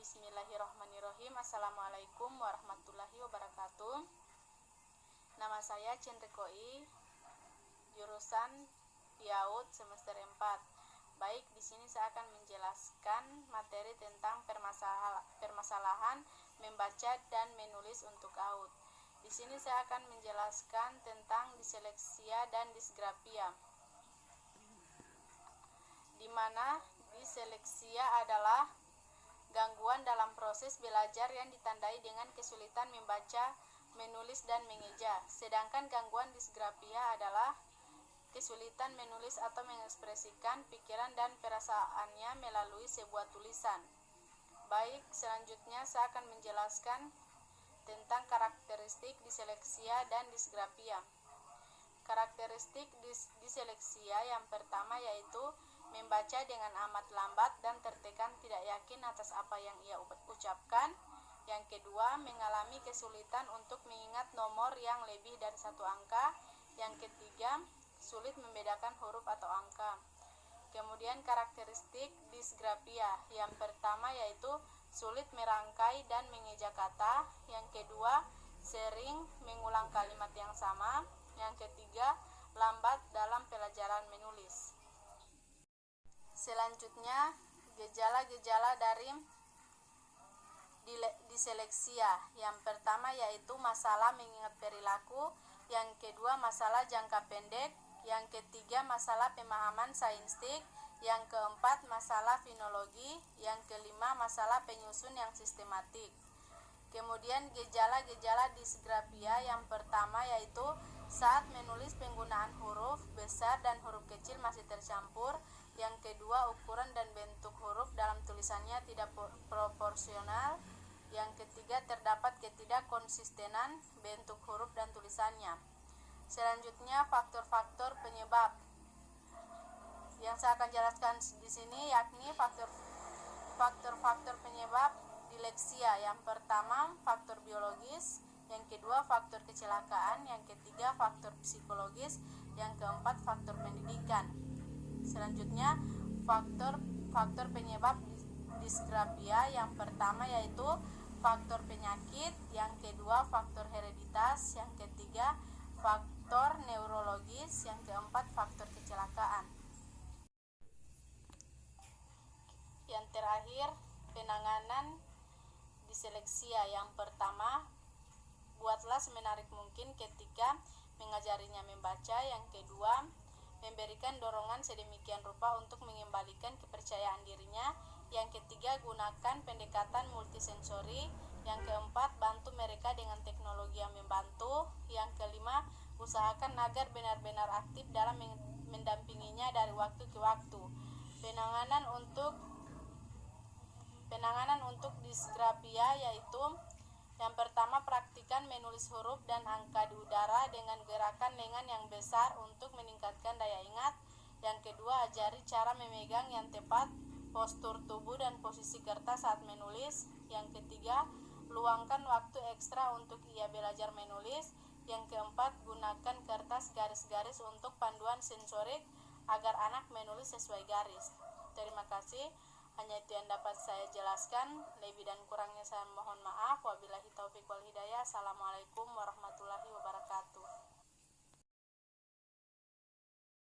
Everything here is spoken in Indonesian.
Bismillahirrahmanirrahim. Assalamualaikum warahmatullahi wabarakatuh. Nama saya Cendrikoi, jurusan PIAUD semester 4. Baik, di sini saya akan menjelaskan materi tentang permasalahan membaca dan menulis untuk AUD. Di sini saya akan menjelaskan tentang diseleksia dan disgrafia, di mana diseleksia adalah gangguan dalam proses belajar yang ditandai dengan kesulitan membaca, menulis, dan mengeja. Sedangkan gangguan disgrafia adalah kesulitan menulis atau mengekspresikan pikiran dan perasaannya melalui sebuah tulisan. Baik, selanjutnya saya akan menjelaskan tentang karakteristik diseleksia dan disgrafia. Karakteristik diseleksia yang pertama yaitu membaca dengan amat lambat dan tertekan, tidak yakin atas apa yang ia ucapkan. Yang kedua, mengalami kesulitan untuk mengingat nomor yang lebih dari satu angka. Yang ketiga, sulit membedakan huruf atau angka. Kemudian karakteristik disgrafia yang pertama yaitu sulit merangkai dan mengeja kata. Yang kedua, sering mengulang kalimat yang sama. Yang ketiga, lambat dalam pelajaran menulis. Selanjutnya, gejala-gejala dari diseleksia. Yang pertama yaitu masalah mengingat perilaku, yang kedua masalah jangka pendek, yang ketiga masalah pemahaman sainstik, yang keempat masalah fonologi, yang kelima masalah penyusun yang sistematik. Kemudian gejala-gejala disgrafia yang pertama yaitu saat menulis penggunaan huruf besar dan huruf kecil masih tercampur. Yang kedua, ukuran dan bentuk huruf dalam tulisannya tidak proporsional. Yang ketiga, terdapat ketidakkonsistenan bentuk huruf dan tulisannya. Selanjutnya, faktor-faktor penyebab yang saya akan jelaskan di sini yakni faktor-faktor penyebab disleksia. Yang pertama, faktor biologis, yang kedua faktor kecelakaan, yang ketiga faktor psikologis, yang keempat faktor pendidikan. Selanjutnya, faktor penyebab disgrafia yang pertama yaitu faktor penyakit, yang kedua faktor hereditas, yang ketiga faktor neurologis, yang keempat faktor kecelakaan. Yang terakhir, penanganan diseleksia. Yang pertama, buatlah semenarik mungkin ketika mengajarinya membaca. Yang kedua, memberikan dorongan sedemikian rupa untuk mengembalikan kepercayaan dirinya. Yang ketiga, gunakan pendekatan multisensori. Yang keempat, bantu mereka dengan teknologi yang membantu. Yang kelima, usahakan agar benar-benar aktif dalam mendampinginya dari waktu ke waktu. Penanganan untuk disgrafia yaitu yang pertama, praktikan menulis huruf dan angka di udara dengan gerakan lengan yang besar untuk meningkatkan daya ingat. Yang kedua, ajari cara memegang yang tepat, postur tubuh dan posisi kertas saat menulis. Yang ketiga, luangkan waktu ekstra untuk ia belajar menulis. Yang keempat, gunakan kertas garis-garis untuk panduan sensorik agar anak menulis sesuai garis. Terima kasih. Hanya itu yang dapat saya jelaskan. Lebih dan kurangnya saya mohon maaf. Wabillahi taufiq wal hidayah. Assalamualaikum warahmatullahi wabarakatuh.